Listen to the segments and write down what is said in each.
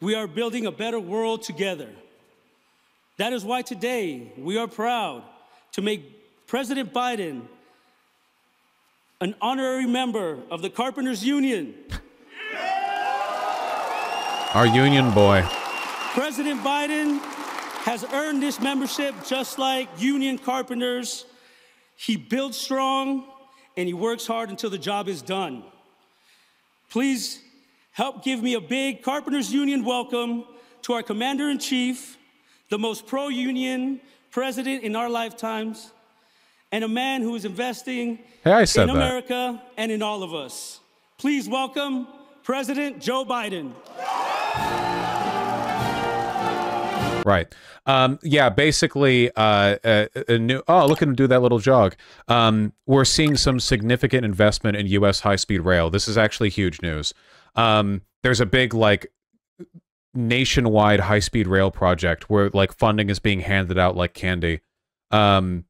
We are building a better world together. That is why today we are proud to make President Biden an honorary member of the Carpenters Union. Our union boy. President Biden has earned this membership just like union carpenters. He builds strong and he works hard until the job is done. Please help give me a big Carpenters Union welcome to our Commander-in-Chief, the most pro-union president in our lifetimes, and a man who is investing in America and in all of us. Please welcome President Joe Biden. Right. Yeah, basically, a new... Oh, look at him do that little jog. We're seeing some significant investment in U.S. high-speed rail. This is actually huge news. There's a big, like, nationwide high-speed rail project where, like, funding is being handed out like candy. And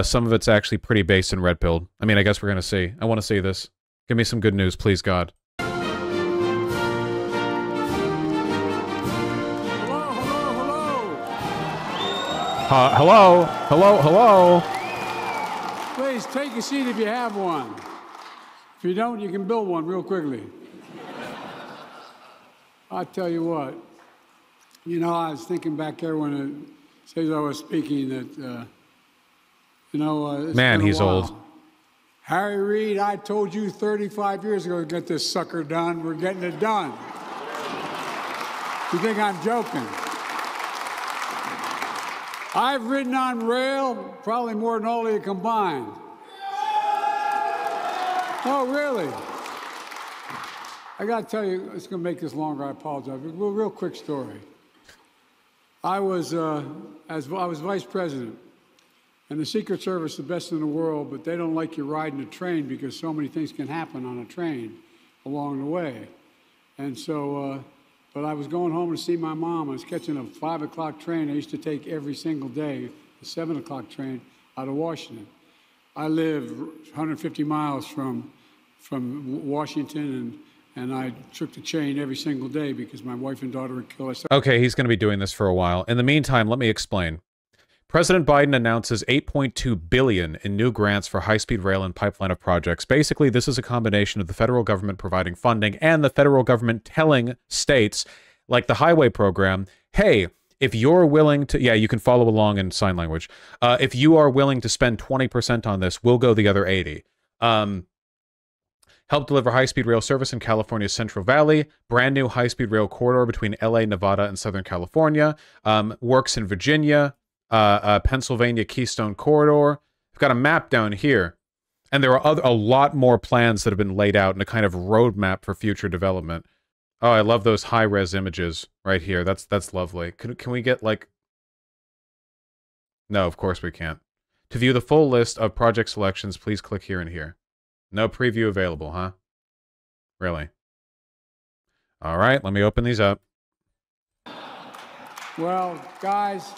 some of it's actually pretty based in red-pilled. I mean, I guess we're going to see. I want to see this. Give me some good news, please, God. Hello? Hello? Hello? Please, take a seat if you have one. If you don't, you can build one real quickly. I'll tell you what. You know, I was thinking back there when it says I was speaking that, man, he's old. Harry Reid, I told you 35 years ago to get this sucker done. We're getting it done. You think I'm joking? I've ridden on rail probably more than all of you combined. Oh, really? I got to tell you, it's going to make this longer. I apologize. But a real quick story. I was vice president, and the Secret Service is the best in the world, but they don't like you riding a train because so many things can happen on a train along the way. And so, but I was going home to see my mom. I was catching a 5 o'clock train I used to take every single day, the 7 o'clock train out of Washington. I live 150 miles from Washington, and I took the train every single day because my wife and daughter were killed. Okay, he's going to be doing this for a while. In the meantime, let me explain. President Biden announces $8.2 billion in new grants for high-speed rail and pipeline of projects. Basically, this is a combination of the federal government providing funding and the federal government telling states, like the highway program, hey, if you're willing to... Yeah, you can follow along in sign language. If you are willing to spend 20% on this, we'll go the other 80%. Help deliver high-speed rail service in California's Central Valley. Brand new high-speed rail corridor between LA, Nevada, and Southern California. Works in Virginia. Pennsylvania Keystone Corridor. We've got a map down here. And there are a lot more plans that have been laid out in a kind of roadmap for future development. Oh, I love those high-res images right here. That's lovely. Can we get, like... No, of course we can't. To view the full list of project selections, please click here and here. No preview available, huh? Really? All right, let me open these up. Well, guys...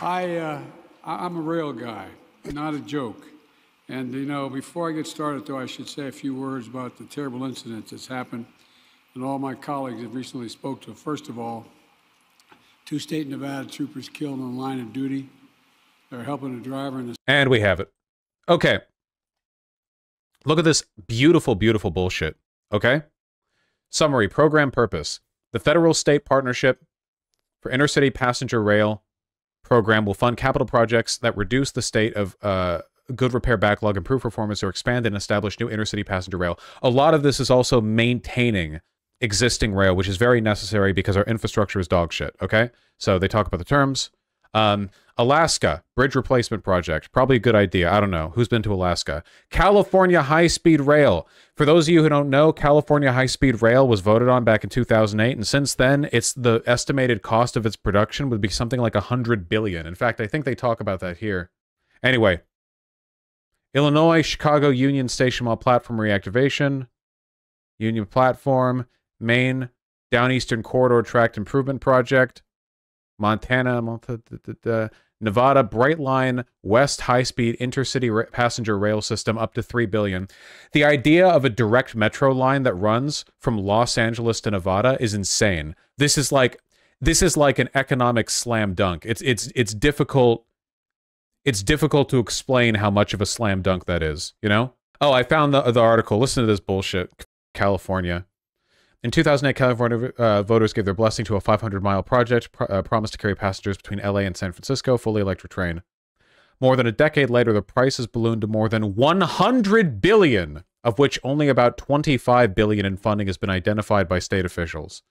I'm a real guy, not a joke. And, you know, before I get started, though, I should say a few words about the terrible incident that's happened and all my colleagues have recently spoke to. First of all, 2 state Nevada troopers killed on the line of duty. They're helping a driver in the... And we have it. Okay. Look at this beautiful, beautiful bullshit. Okay? Summary, program purpose. The federal-state partnership for intercity passenger rail program will fund capital projects that reduce the state of good repair backlog, improve performance, or expand and establish new intercity passenger rail. A lot of this is also maintaining existing rail, which is very necessary because our infrastructure is dog shit, okay? So they talk about the terms. Alaska, bridge replacement project. Probably a good idea. I don't know. Who's been to Alaska? California high-speed rail. For those of you who don't know, California high-speed rail was voted on back in 2008, and since then, the estimated cost of its production would be something like $100 billion. In fact, I think they talk about that here. Anyway, Illinois, Chicago Union Station Mall platform reactivation. Union platform. Maine, Downeastern Corridor Tract Improvement Project. Montana, Nevada Brightline West high-speed intercity passenger rail system up to $3 billion. The idea of a direct metro line that runs from Los Angeles to Nevada is insane. This is like an economic slam dunk. It's difficult. It's difficult to explain how much of a slam dunk that is, you know? Oh, I found the article. Listen to this bullshit. California. In 2008, California voters gave their blessing to a 500-mile project promised to carry passengers between LA and San Francisco, fully electric train. More than a decade later, the price has ballooned to more than $100 billion, of which only about $25 billion in funding has been identified by state officials.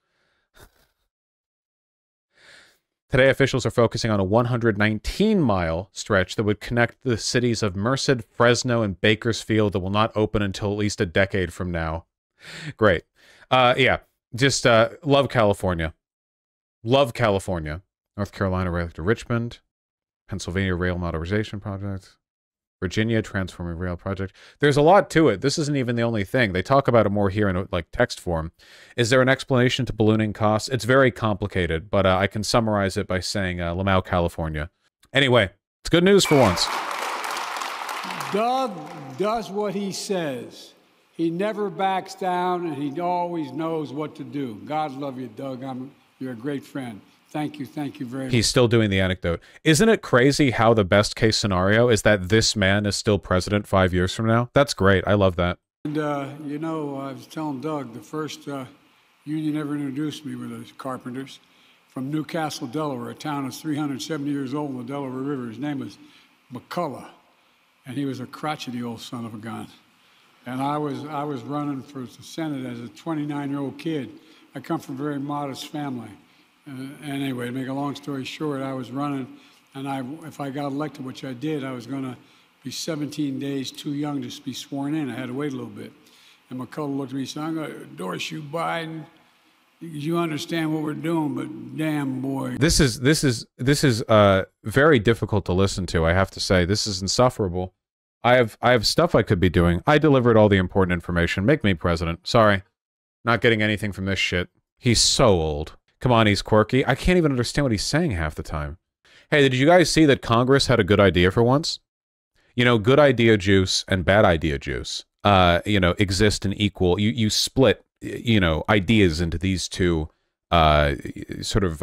Today, officials are focusing on a 119-mile stretch that would connect the cities of Merced, Fresno, and Bakersfield that will not open until at least a decade from now. Great. Yeah, just love California. Love California. North Carolina rail to Richmond. Pennsylvania rail modernization project. Virginia transforming rail project. There's a lot to it. This isn't even the only thing. They talk about it more here in like text form. Is there an explanation to ballooning costs? It's very complicated, but I can summarize it by saying Lamau, California. Anyway, it's good news for once. Doug does what he says. He never backs down, and he always knows what to do. God love you, Doug. You're a great friend. Thank you very much. He's still doing the anecdote. Isn't it crazy how the best case scenario is that this man is still president 5 years from now? That's great. I love that. And, you know, I was telling Doug, the first union ever introduced me were the carpenters from Newcastle, Delaware, a town that's 370 years old on the Delaware River. His name was McCullough, and he was a crotchety old son of a gun. And I was running for the Senate as a 29-year-old kid. I come from a very modest family. And anyway, to make a long story short, I was running, and if I got elected, which I did, I was going to be 17 days too young to be sworn in. I had to wait a little bit. And McCullough looked at me and said, I'm going to endorse you, Biden. You understand what we're doing, but damn, boy. This is very difficult to listen to, I have to say. This is insufferable. I have stuff I could be doing. I delivered all the important information. Make me president. Sorry. Not getting anything from this shit. He's so old. Come on, he's quirky. I can't even understand what he's saying half the time. Hey, did you guys see that Congress had a good idea for once? You know, good idea juice and bad idea juice, you know, exist in equal. You split, you know, ideas into these two sort of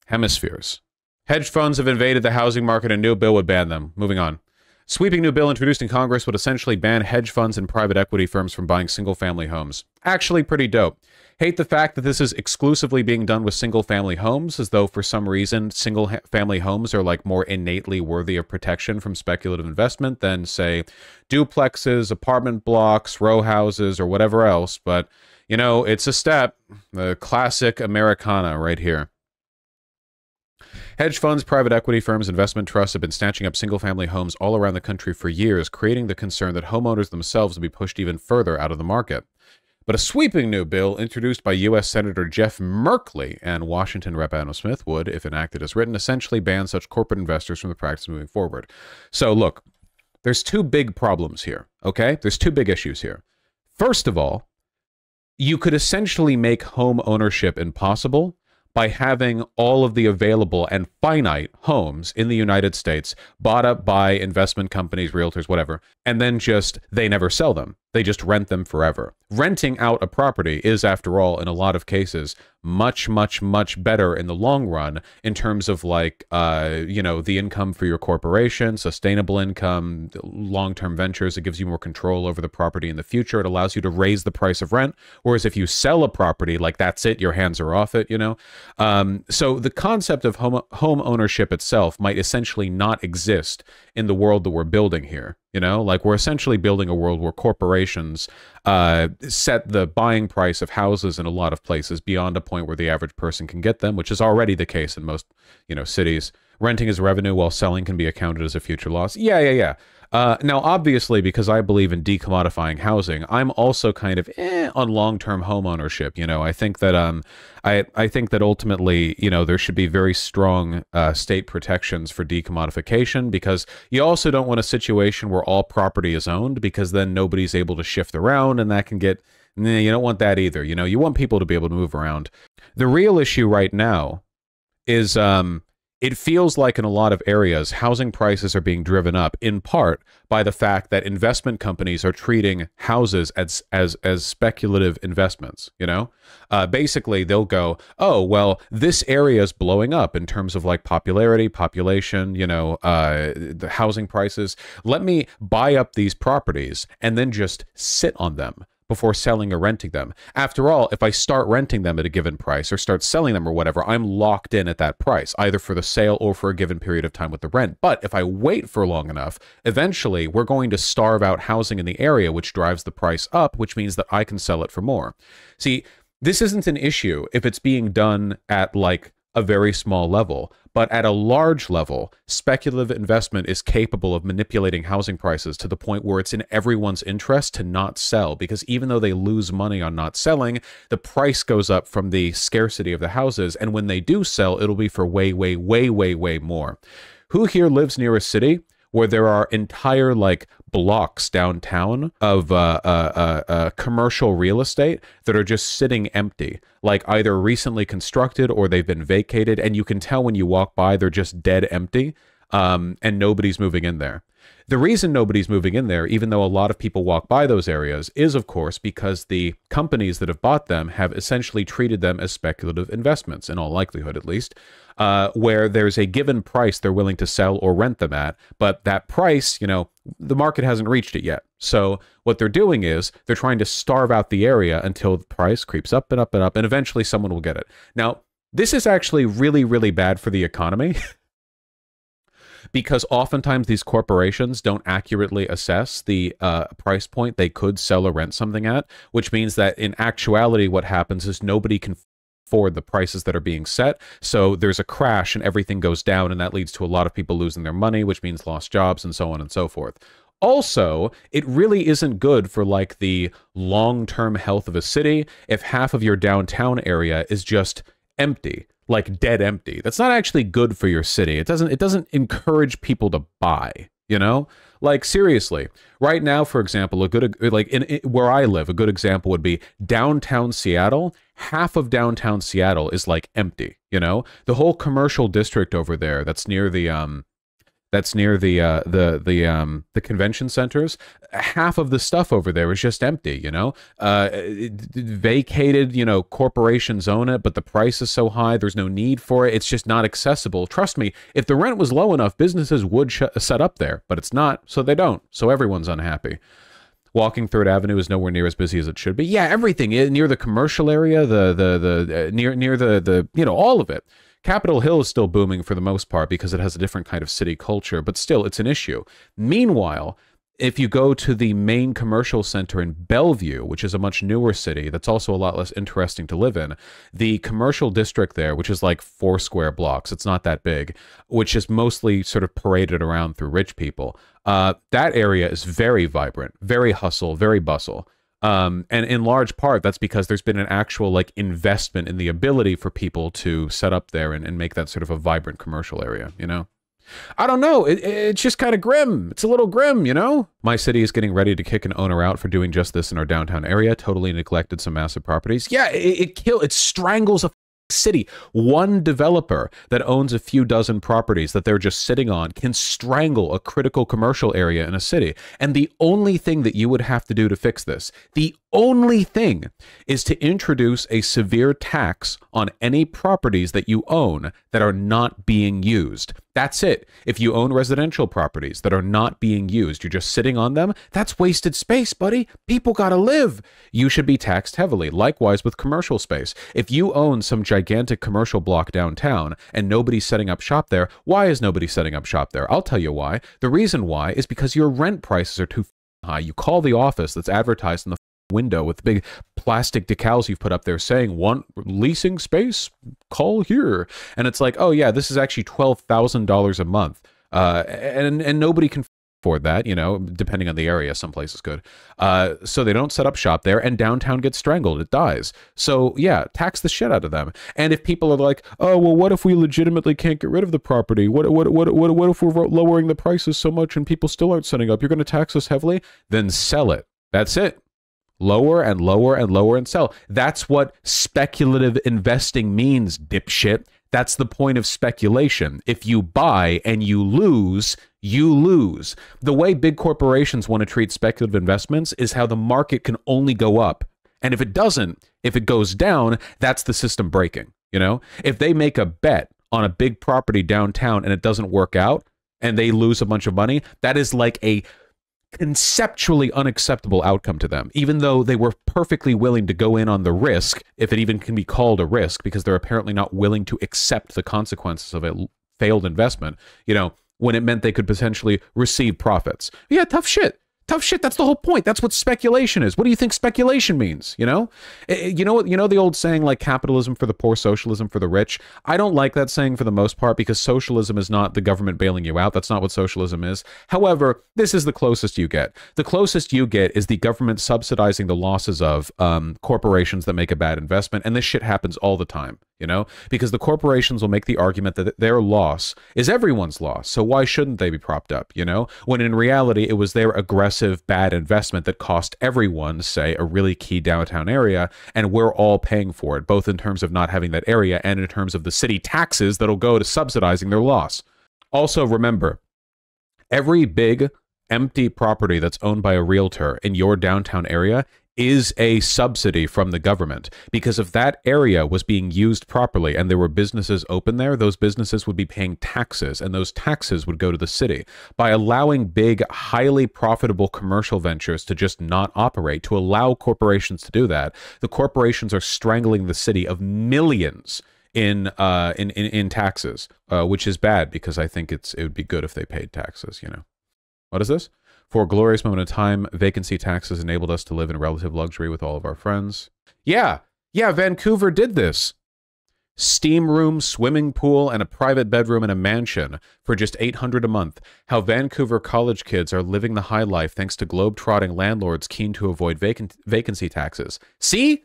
hemispheres. Hedge funds have invaded the housing market. A new bill would ban them. Moving on. Sweeping new bill introduced in Congress would essentially ban hedge funds and private equity firms from buying single-family homes. Actually pretty dope. Hate the fact that this is exclusively being done with single-family homes, as though for some reason single-family homes are like more innately worthy of protection from speculative investment than, say, duplexes, apartment blocks, row houses, or whatever else. But, you know, it's a step. The classic Americana right here. Hedge funds, private equity firms, investment trusts have been snatching up single-family homes all around the country for years, creating the concern that homeowners themselves will be pushed even further out of the market. But a sweeping new bill introduced by U.S. Senator Jeff Merkley and Washington Rep. Adam Smith would, if enacted as written, essentially ban such corporate investors from the practice moving forward. So, look, there's two big problems here, okay? There's two big issues here. First of all, you could essentially make home ownership impossible by having all of the available and finite homes in the United States bought up by investment companies, realtors, whatever, and then just, they never sell them. They just rent them forever. Renting out a property is, after all, in a lot of cases, much, much, much better in the long run in terms of, like, you know, the income for your corporation, sustainable income, long-term ventures. It gives you more control over the property in the future. It allows you to raise the price of rent. Whereas if you sell a property, like, that's it, your hands are off it, you know? So the concept of home ownership itself might essentially not exist in the world that we're building here. You know, like, we're essentially building a world where corporations set the buying price of houses in a lot of places beyond a point where the average person can get them, which is already the case in most, you know, cities. Renting as revenue while selling can be accounted as a future loss. Yeah. Now, obviously, because I believe in decommodifying housing, I'm also kind of on long-term home ownership. You know, I think that I think that ultimately, you know, there should be very strong state protections for decommodification, because you also don't want a situation where all property is owned, because then nobody's able to shift around, and that can get. You don't want that either. You know, you want people to be able to move around. The real issue right now is it feels like in a lot of areas, housing prices are being driven up in part by the fact that investment companies are treating houses as speculative investments. You know, basically they'll go, oh well, this area is blowing up in terms of like popularity, population, you know, the housing prices. Let me buy up these properties and then just sit on them before selling or renting them. After all, if I start renting them at a given price or start selling them or whatever, I'm locked in at that price, either for the sale or for a given period of time with the rent. But if I wait for long enough, eventually we're going to starve out housing in the area, which drives the price up, which means that I can sell it for more. See, this isn't an issue if it's being done at like a very small level, but at a large level, speculative investment is capable of manipulating housing prices to the point where it's in everyone's interest to not sell, because even though they lose money on not selling, the price goes up from the scarcity of the houses, and when they do sell, it'll be for way, way, way, way, way more. Who here lives near a city where there are entire like blocks downtown of commercial real estate that are just sitting empty, like either recently constructed or they've been vacated, and you can tell when you walk by they're just dead empty, and nobody's moving in there. The reason nobody's moving in there, even though a lot of people walk by those areas, is of course because the companies that have bought them have essentially treated them as speculative investments, in all likelihood at least, where there's a given price they're willing to sell or rent them at, but that price, you know, the market hasn't reached it yet. So what they're doing is they're trying to starve out the area until the price creeps up and up and up, and eventually someone will get it. Now, this is actually really, really bad for the economy. Because oftentimes these corporations don't accurately assess the price point they could sell or rent something at, which means that in actuality what happens is nobody can afford the prices that are being set, so there's a crash and everything goes down, and that leads to a lot of people losing their money, which means lost jobs and so on and so forth. Also, it really isn't good for like the long-term health of a city if half of your downtown area is just empty. Like dead empty. That's not actually good for your city. It doesn't encourage people to buy, you know? Like seriously, right now, for example, a good, like in where I live, a good example would be downtown Seattle. Half of downtown Seattle is like empty, you know? The whole commercial district over there that's near the convention centers, half of the stuff over there is just empty, you know? Vacated, you know, corporations own it, but the price is so high, there's no need for it. It's just not accessible. Trust me, if the rent was low enough, businesses would set up there, but it's not, so they don't. So everyone's unhappy. Walking Third Avenue is nowhere near as busy as it should be. Yeah, everything near the commercial area, near the you know, all of it. Capitol Hill is still booming for the most part because it has a different kind of city culture, but still, it's an issue. Meanwhile, if you go to the main commercial center in Bellevue, which is a much newer city that's also a lot less interesting to live in, the commercial district there, which is like 4 square blocks, it's not that big, which is mostly sort of paraded around through rich people, that area is very vibrant, very hustle, very bustle. And in large part, that's because there's been an actual like investment in the ability for people to set up there and make that sort of a vibrant commercial area, you know? I don't know. It's just kind of grim. It's a little grim, you know? My city is getting ready to kick an owner out for doing just this in our downtown area. Totally neglected some massive properties. Yeah, it strangles a city. One developer that owns a few dozen properties that they're just sitting on can strangle a critical commercial area in a city. And the only thing that you would have to do to fix this, the only thing, is to introduce a severe tax on any properties that you own that are not being used. That's it. If you own residential properties that are not being used, you're just sitting on them, that's wasted space, buddy. People gotta live. You should be taxed heavily. Likewise with commercial space. If you own some gigantic commercial block downtown and nobody's setting up shop there, why is nobody setting up shop there? I'll tell you why. The reason why is because your rent prices are too high. You call the office that's advertised in the window with big plastic decals you've put up there saying, want leasing space? Call here. And it's like, oh yeah, this is actually $12,000 a month. And nobody can afford that, you know, depending on the area. Some places could. So they don't set up shop there, and downtown gets strangled. It dies. So yeah, tax the shit out of them. And if people are like, oh, well, what if we legitimately can't get rid of the property? What if we're lowering the prices so much and people still aren't setting up? You're going to tax us heavily? Then sell it. That's it. Lower and lower and lower and sell. That's what speculative investing means, dipshit. That's the point of speculation. If you buy and you lose, you lose. The way big corporations want to treat speculative investments is how the market can only go up. And if it doesn't, if it goes down, that's the system breaking. You know, if they make a bet on a big property downtown and it doesn't work out and they lose a bunch of money, that is like a conceptually unacceptable outcome to them, even though they were perfectly willing to go in on the risk, if it even can be called a risk, because they're apparently not willing to accept the consequences of a failed investment, you know, when it meant they could potentially receive profits. Yeah, tough shit. Tough shit. That's the whole point. That's what speculation is. What do you think speculation means? You know what? You know the old saying, like, capitalism for the poor, socialism for the rich. I don't like that saying for the most part, because socialism is not the government bailing you out. That's not what socialism is. However, this is the closest you get. The closest you get is the government subsidizing the losses of corporations that make a bad investment, and this shit happens all the time. You know, because the corporations will make the argument that their loss is everyone's loss. So why shouldn't they be propped up? You know, when in reality, it was their aggressive, bad investment that cost everyone, say, a really key downtown area. And we're all paying for it, both in terms of not having that area and in terms of the city taxes that'll go to subsidizing their loss. Also, remember, every big empty property that's owned by a realtor in your downtown area is a subsidy from the government, because if that area was being used properly and there were businesses open there, those businesses would be paying taxes, and those taxes would go to the city. By allowing big, highly profitable commercial ventures to just not operate, to allow corporations to do that, the corporations are strangling the city of millions in taxes, which is bad, because I think it would be good if they paid taxes, you know. What is this? For a glorious moment in time, vacancy taxes enabled us to live in relative luxury with all of our friends. Yeah, Vancouver did this. Steam room, swimming pool, and a private bedroom in a mansion for just $800 a month. How Vancouver college kids are living the high life thanks to globe-trotting landlords keen to avoid vacancy taxes. See?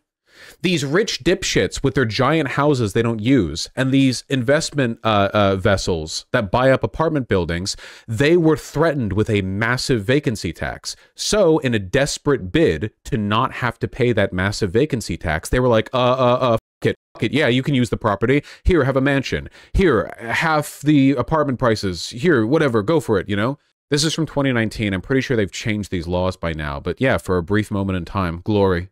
These rich dipshits with their giant houses they don't use, and these investment vessels that buy up apartment buildings, they were threatened with a massive vacancy tax. So in a desperate bid to not have to pay that massive vacancy tax, they were like, fuck it. Yeah, you can use the property. Here, have a mansion. Here, half the apartment prices. Here, whatever, go for it, you know? This is from 2019. I'm pretty sure they've changed these laws by now. But yeah, for a brief moment in time, glory,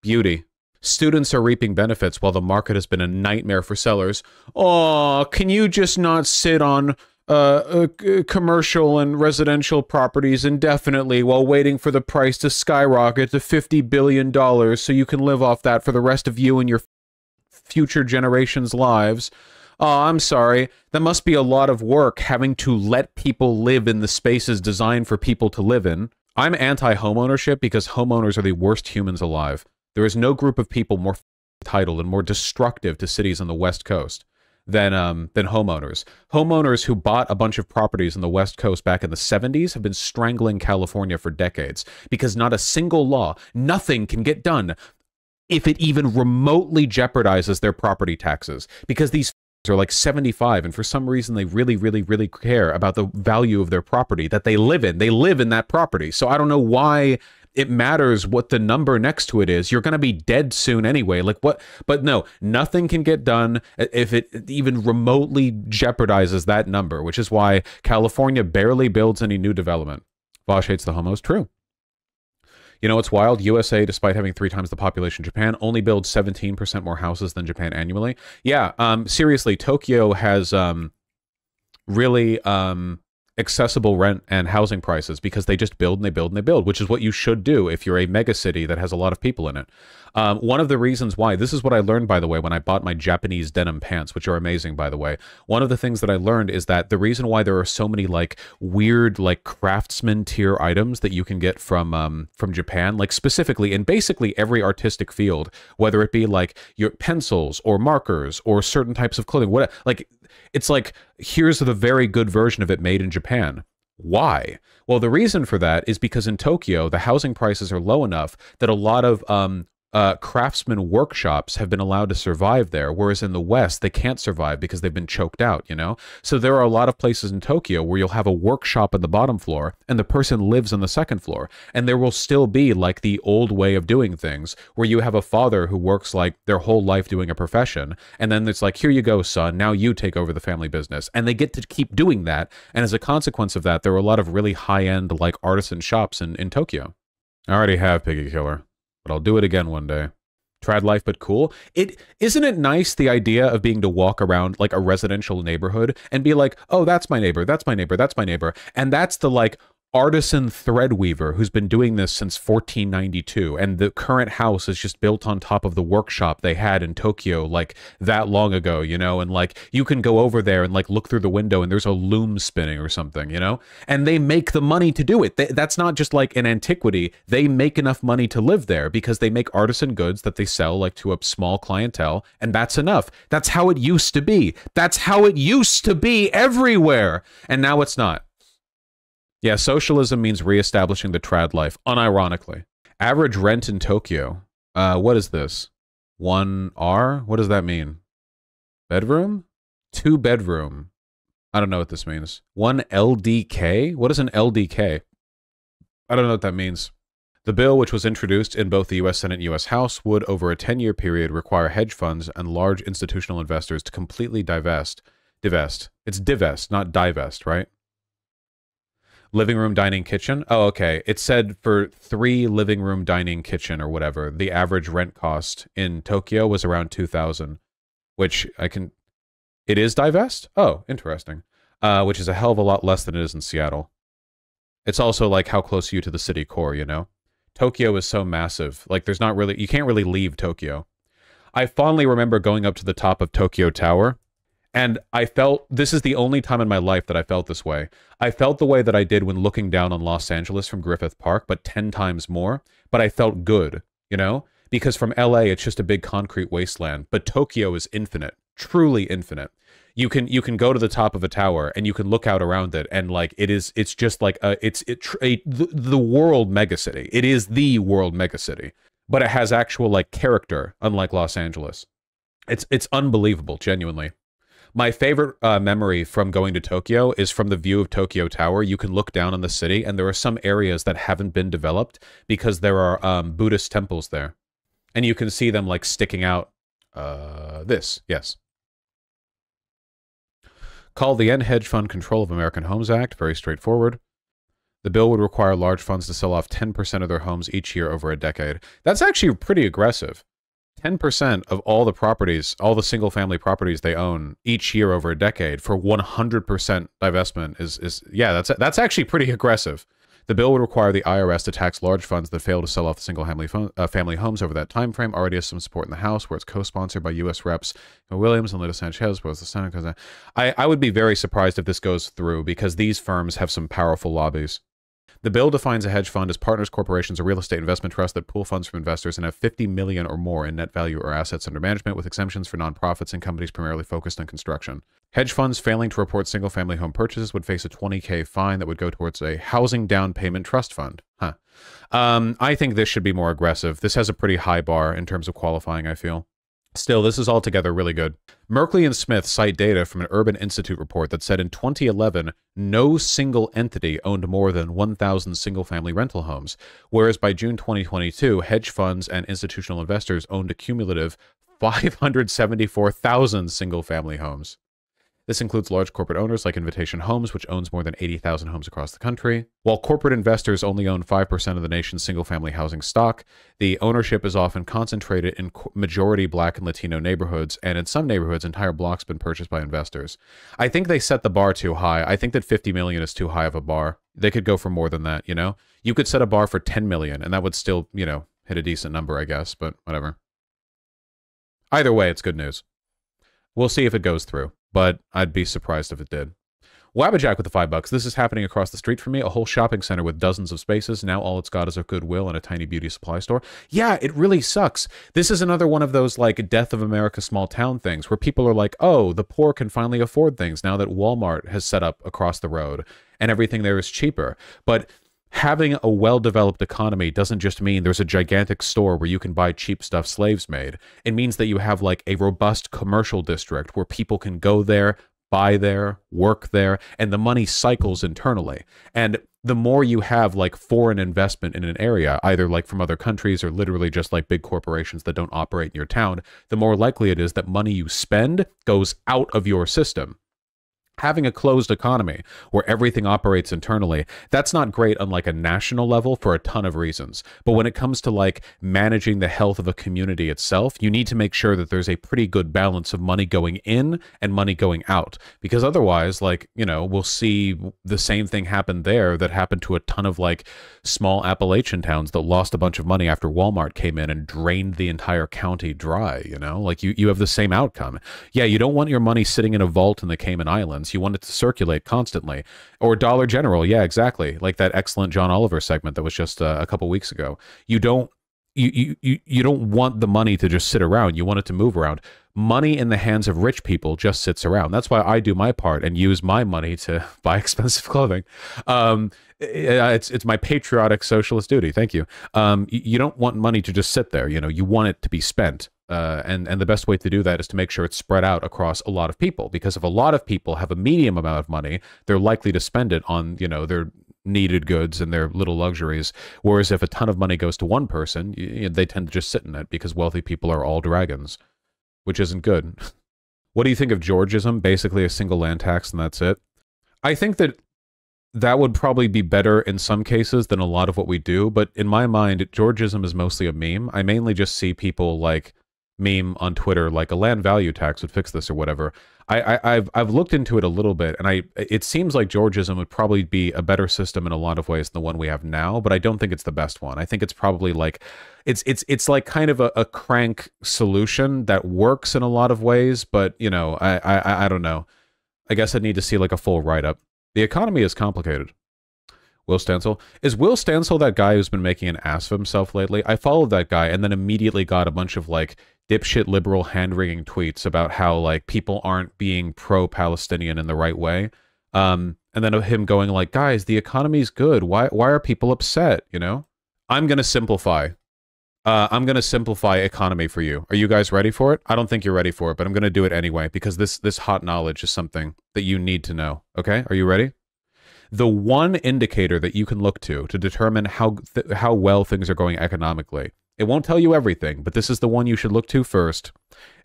beauty. Students are reaping benefits while the market has been a nightmare for sellers. Oh, can you just not sit on commercial and residential properties indefinitely while waiting for the price to skyrocket to $50 billion so you can live off that for the rest of you and your future generations' lives? Oh, I'm sorry. That must be a lot of work, having to let people live in the spaces designed for people to live in. I'm anti-homeownership because homeowners are the worst humans alive. There is no group of people more entitled and more destructive to cities on the West Coast than homeowners. Homeowners who bought a bunch of properties on the West Coast back in the 70s have been strangling California for decades, because not a single law, nothing can get done if it even remotely jeopardizes their property taxes, because these are like 75, and for some reason they really, really, really care about the value of their property that they live in. They live in that property. So I don't know why it matters what the number next to it is. You're going to be dead soon anyway. Like what? But no, nothing can get done if it even remotely jeopardizes that number, which is why California barely builds any new development. Vaush hates the homos. True. You know what's wild? USA, despite having 3 times the population of Japan, only builds 17% more houses than Japan annually. Yeah, seriously, Tokyo has really accessible rent and housing prices because they just build and they build and they build, which is what you should do if you're a mega city that has a lot of people in it. One of the reasons why, this is what I learned, by the way, when I bought my Japanese denim pants, which are amazing, by the way. One of the things that I learned is that the reason why there are so many like weird, like craftsman tier items that you can get from Japan, like specifically in basically every artistic field, whether it be like your pencils or markers or certain types of clothing, what, like, it's like, here's the very good version of it made in Japan. Why? Well, the reason for that is because in Tokyo, the housing prices are low enough that a lot of craftsman workshops have been allowed to survive there, whereas in the West, they can't survive because they've been choked out, you know? So there are a lot of places in Tokyo where you'll have a workshop on the bottom floor and the person lives on the second floor. And there will still be like the old way of doing things where you have a father who works like their whole life doing a profession. And then it's like, here you go, son, now you take over the family business. And they get to keep doing that. And as a consequence of that, there are a lot of really high-end like artisan shops in Tokyo. I already have Piggy Killer, but I'll do it again one day. Trad life, but cool. Isn't it nice, the idea of being to walk around like a residential neighborhood and be like, oh, that's my neighbor, that's my neighbor, that's my neighbor. And that's the like artisan thread weaver who's been doing this since 1492. And the current house is just built on top of the workshop they had in Tokyo like that long ago, you know? And like you can go over there and like look through the window and there's a loom spinning or something, you know? And they make the money to do it. That's not just like an antiquity. They make enough money to live there because they make artisan goods that they sell like to a small clientele, and that's enough. That's how it used to be. That's how it used to be everywhere. And now it's not. Yeah, socialism means reestablishing the trad life, unironically. Average rent in Tokyo. What is this? 1R? What does that mean? Bedroom? 2 bedroom. I don't know what this means. 1 LDK? What is an LDK? I don't know what that means. The bill, which was introduced in both the U.S. Senate and U.S. House, would, over a 10-year period, require hedge funds and large institutional investors to completely divest. It's divest, not divest, right? Living room, dining, kitchen. Oh, okay. It said for 3 living room, dining, kitchen, or whatever, the average rent cost in Tokyo was around 2,000, which it is divest? Oh, interesting. Which is a hell of a lot less than it is in Seattle. It's also like how close are you to the city core, you know? Tokyo is so massive. Like there's not really, you can't really leave Tokyo. I fondly remember going up to the top of Tokyo Tower, and I felt, this is the only time in my life that I felt this way. I felt the way that I did when looking down on Los Angeles from Griffith Park, but 10 times more. But I felt good, you know? Because from LA, it's just a big concrete wasteland. But Tokyo is infinite, truly infinite. You can go to the top of a tower and you can look out around it, and like it's just like the world megacity. It is the world megacity, but it has actual like character, unlike Los Angeles. It's unbelievable, genuinely. My favorite memory from going to Tokyo is from the view of Tokyo Tower. You can look down on the city, and there are some areas that haven't been developed because there are Buddhist temples there. And you can see them, like, sticking out. Yes. Called the End Hedge Fund Control of American Homes Act. Very straightforward. The bill would require large funds to sell off 10% of their homes each year over a decade. That's actually pretty aggressive. 10% of all the properties, all the single-family properties they own each year over a decade for 100% divestment is yeah, that's actually pretty aggressive. The bill would require the IRS to tax large funds that fail to sell off the single-family family homes over that time frame. Already has some support in the House, where it's co-sponsored by U.S. Reps Williams and Lito Sanchez, was the Senate. I would be very surprised if this goes through, because these firms have some powerful lobbies. The bill defines a hedge fund as partners, corporations, or real estate investment trusts that pool funds from investors and have 50 million or more in net value or assets under management, with exemptions for nonprofits and companies primarily focused on construction. Hedge funds failing to report single-family home purchases would face a $20,000 fine that would go towards a housing down payment trust fund. I think this should be more aggressive. This has a pretty high bar in terms of qualifying, I feel. Still, this is altogether really good. Merkley and Smith cite data from an Urban Institute report that said in 2011, no single entity owned more than 1,000 single-family rental homes, whereas by June 2022, hedge funds and institutional investors owned a cumulative 574,000 single-family homes. This includes large corporate owners like Invitation Homes, which owns more than 80,000 homes across the country. While corporate investors only own 5% of the nation's single-family housing stock, the ownership is often concentrated in majority Black and Latino neighborhoods, and in some neighborhoods, entire blocks have been purchased by investors. I think they set the bar too high. I think that 50 million is too high of a bar. They could go for more than that, you know? You could set a bar for 10 million, and that would still, you know, hit a decent number, I guess, but whatever. Either way, it's good news. We'll see if it goes through, but I'd be surprised if it did. Wabbajack with the $5. This is happening across the street from me. A whole shopping center with dozens of spaces. Now all it's got is a Goodwill and a tiny beauty supply store. Yeah, it really sucks. This is another one of those like death of America small town things where people are like, oh, the poor can finally afford things now that Walmart has set up across the road and everything there is cheaper. But Having a well-developed economy doesn't just mean there's a gigantic store where you can buy cheap stuff slaves made. It means that you have like a robust commercial district where people can go there, buy there, work there, and the money cycles internally. And the more you have like foreign investment in an area, either like from other countries or literally just like big corporations that don't operate in your town, the more likely it is that money you spend goes out of your system. Having a closed economy where everything operates internally, that's not great on like a national level for a ton of reasons. But when it comes to like managing the health of a community itself, you need to make sure that there's a pretty good balance of money going in and money going out. Because otherwise, like, you know, we'll see the same thing happen there that happened to a ton of like small Appalachian towns that lost a bunch of money after Walmart came in and drained the entire county dry, you know? Like you have the same outcome. Yeah, you don't want your money sitting in a vault in the Cayman Islands. You want it to circulate constantly. Or Dollar General, yeah, exactly. Like that excellent John Oliver segment that was just a couple weeks ago. You don't want the money to just sit around. You want it to move around. Money in the hands of rich people just sits around. That's why I do my part and use my money to buy expensive clothing. It's my patriotic socialist duty. Thank you. You don't want money to just sit there. You know, you want it to be spent. And the best way to do that is to make sure it's spread out across a lot of people. Because if a lot of people have a medium amount of money, they're likely to spend it on, you know, their needed goods and their little luxuries. Whereas if a ton of money goes to one person, they tend to just sit in it because wealthy people are all dragons, which isn't good. What do you think of Georgism? Basically a single land tax and that's it. I think that would probably be better in some cases than a lot of what we do. But in my mind, Georgism is mostly a meme. I mainly just see people like meme on Twitter like a land value tax would fix this or whatever. I've looked into it a little bit, and it seems like Georgism would probably be a better system in a lot of ways than the one we have now, but I don't think it's the best one. I think it's probably like it's like kind of a crank solution that works in a lot of ways, but you know, I don't know. I guess I'd need to see like a full write-up. The economy is complicated. Will Stansel. Is Will Stansel that guy who's been making an ass of himself lately? I followed that guy and then immediately got a bunch of like dipshit liberal hand-wringing tweets about how like people aren't being pro-Palestinian in the right way. And then of him going like, guys, the economy's good. Why are people upset? You know? I'm going to simplify. I'm going to simplify economy for you. Are you guys ready for it? I don't think you're ready for it, but I'm going to do it anyway because this hot knowledge is something that you need to know. Okay? Are you ready? The one indicator that you can look to determine how well things are going economically, it won't tell you everything, but this is the one you should look to first,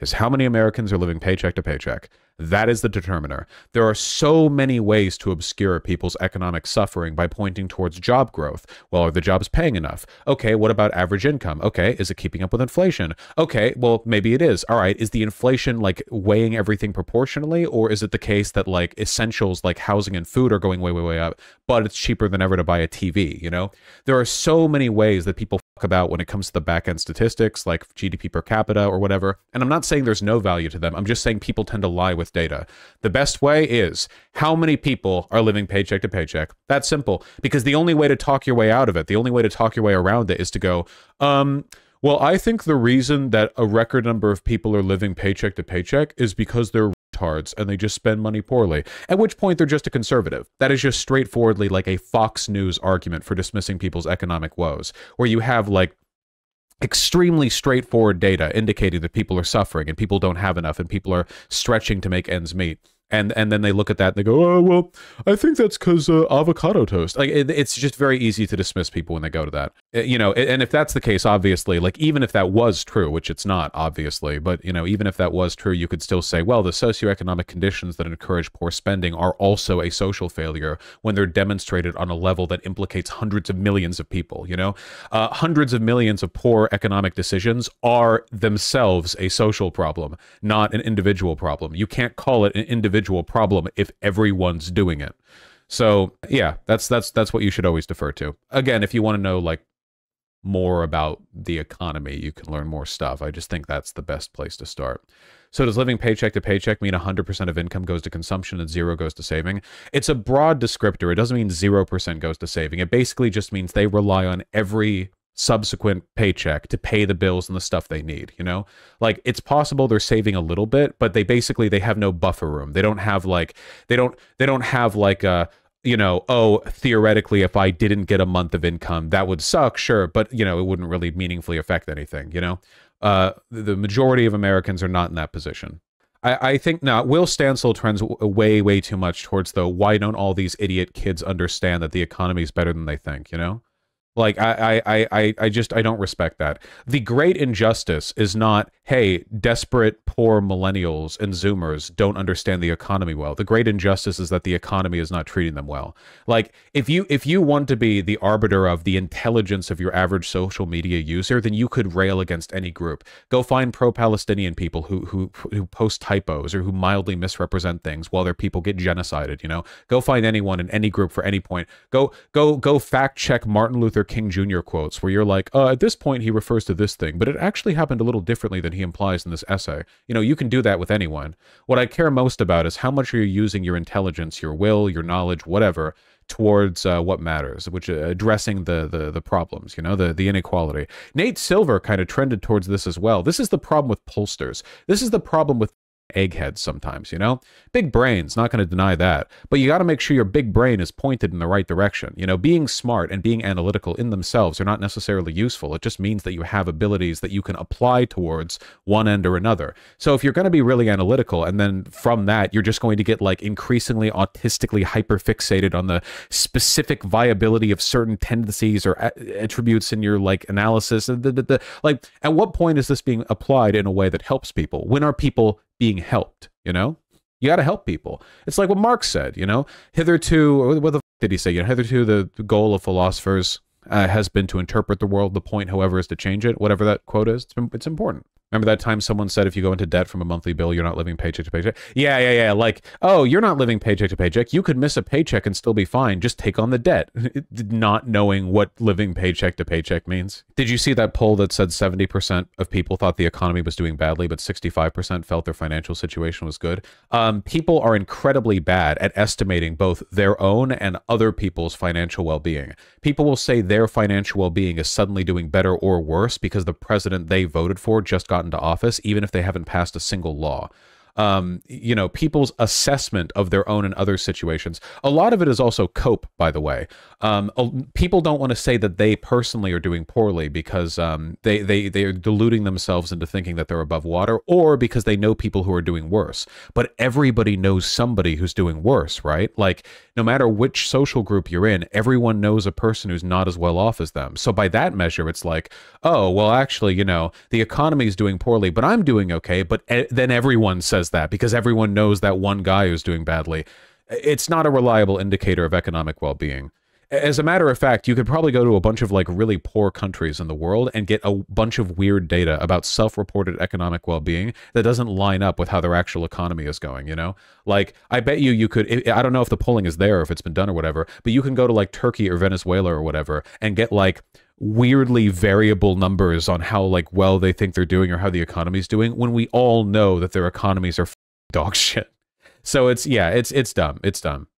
is how many Americans are living paycheck to paycheck. That is the determiner. There are so many ways to obscure people's economic suffering by pointing towards job growth. Well, are the jobs paying enough? Okay, what about average income? Okay, is it keeping up with inflation? Okay, well, maybe it is. All right, is the inflation like weighing everything proportionally, or is it the case that like essentials like housing and food are going way, way, way up, but it's cheaper than ever to buy a TV, you know? There are so many ways that people fuck about when it comes to the back-end statistics like GDP per capita or whatever, and I'm not saying there's no value to them. I'm just saying people tend to lie with data. The best way is how many people are living paycheck to paycheck. That's simple, because the only way to talk your way out of it, the only way to talk your way around it is to go, well, I think the reason that a record number of people are living paycheck to paycheck is because they're retards and they just spend money poorly, at which point they're just a conservative. That is just straightforwardly like a Fox News argument for dismissing people's economic woes, where you have like extremely straightforward data indicating that people are suffering and people don't have enough and people are stretching to make ends meet. And then they look at that and they go, oh, well, I think that's because avocado toast. Like it's just very easy to dismiss people when they go to that. You know, and if that's the case, obviously, like even if that was true, which it's not, obviously, but, you know, even if that was true, you could still say, well, the socioeconomic conditions that encourage poor spending are also a social failure when they're demonstrated on a level that implicates hundreds of millions of people, you know? Hundreds of millions of poor economic decisions are themselves a social problem, not an individual problem. You can't call it an individual problem if everyone's doing it. So yeah, that's what you should always defer to. Again, if you want to know like more about the economy, you can learn more stuff. I just think that's the best place to start. So does living paycheck to paycheck mean 100% of income goes to consumption and 0 goes to saving? It's a broad descriptor. It doesn't mean 0% goes to saving. It basically just means they rely on every subsequent paycheck to pay the bills and the stuff they need, you know? Like it's possible they're saving a little bit, but they have no buffer room. They don't have like you know, oh, theoretically, if I didn't get a month of income, that would suck, sure, but, you know, it wouldn't really meaningfully affect anything, you know? The majority of Americans are not in that position. I think now Will Stansel trends way, way too much towards the why don't all these idiot kids understand that the economy is better than they think, you know? Like, I just, I don't respect that. The great injustice is not, hey, desperate, poor millennials and Zoomers don't understand the economy well. The great injustice is that the economy is not treating them well. Like, if you want to be the arbiter of the intelligence of your average social media user, then you could rail against any group. Go find pro-Palestinian people who post typos or who mildly misrepresent things while their people get genocided, you know? Go find anyone in any group for any point. Go fact check Martin Luther King Jr. quotes where you're like, at this point he refers to this thing, but it actually happened a little differently than he implies in this essay. You know, you can do that with anyone. What I care most about is how much are you using your intelligence, your will, your knowledge, whatever, towards what matters, which addressing the problems, you know, the inequality. Nate Silver kind of trended towards this as well. This is the problem with pollsters. This is the problem with eggheads sometimes, you know? Big brains, not going to deny that. But you got to make sure your big brain is pointed in the right direction. You know, being smart and being analytical in themselves are not necessarily useful. It just means that you have abilities that you can apply towards one end or another. So if you're going to be really analytical and then from that, you're just going to get like increasingly autistically hyperfixated on the specific viability of certain tendencies or attributes in your like analysis. Like, at what point is this being applied in a way that helps people? When are people being helped, you know? You got to help people. It's like what Marx said, you know? Hitherto, what the f did he say? You know, hitherto the goal of philosophers has been to interpret the world. The point, however, is to change it. Whatever that quote is, it's important. Remember that time someone said if you go into debt from a monthly bill, you're not living paycheck to paycheck? Yeah. Like, oh, you're not living paycheck to paycheck. You could miss a paycheck and still be fine. Just take on the debt. Not knowing what living paycheck to paycheck means. Did you see that poll that said 70% of people thought the economy was doing badly, but 65% felt their financial situation was good? People are incredibly bad at estimating both their own and other people's financial well-being. People will say their financial well-being is suddenly doing better or worse because the president they voted for just got into office, even if they haven't passed a single law. You know, people's assessment of their own and other situations. A lot of it is also cope, by the way. People don't want to say that they personally are doing poorly because they are deluding themselves into thinking that they're above water, or because they know people who are doing worse. But everybody knows somebody who's doing worse, right? Like, no matter which social group you're in, everyone knows a person who's not as well off as them. So by that measure, it's like, oh, well, actually, you know, the economy is doing poorly, but I'm doing okay. But then everyone says that because everyone knows that one guy who's doing badly. It's not a reliable indicator of economic well-being. As a matter of fact, you could probably go to a bunch of like really poor countries in the world and get a bunch of weird data about self-reported economic well-being that doesn't line up with how their actual economy is going, you know? Like, I bet you could, I don't know if the polling is there or if it's been done or whatever, but you can go to like Turkey or Venezuela or whatever and get like weirdly variable numbers on how like well they think they're doing or how the economy's doing when we all know that their economies are dog shit. So it's, yeah, it's dumb. It's dumb.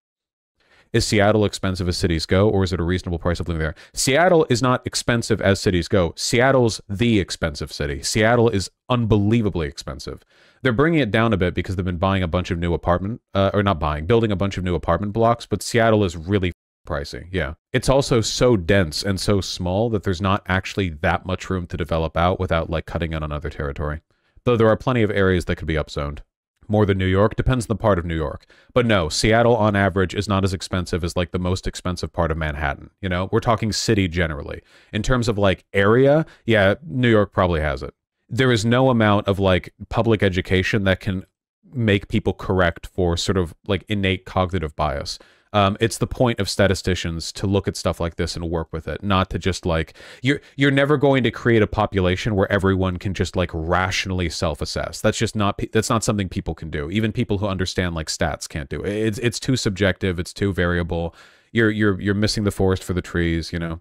Is Seattle expensive as cities go, or is it a reasonable price of living there? Seattle is not expensive as cities go. Seattle's the expensive city. Seattle is unbelievably expensive. They're bringing it down a bit because they've been buying a bunch of new building a bunch of new apartment blocks, but Seattle is really pricey. Yeah. It's also so dense and so small that there's not actually that much room to develop out without like cutting out on other territory. Though there are plenty of areas that could be upzoned. More than New York, depends on the part of New York. But no, Seattle on average is not as expensive as like the most expensive part of Manhattan. You know, we're talking city generally. In terms of like area, yeah, New York probably has it. There is no amount of like public education that can make people correct for sort of like innate cognitive bias. It's the point of statisticians to look at stuff like this and work with it, not to just like, you're never going to create a population where everyone can just like rationally self-assess. That's not something people can do. Even people who understand like stats can't do it. It's too subjective. It's too variable. You're missing the forest for the trees, you know?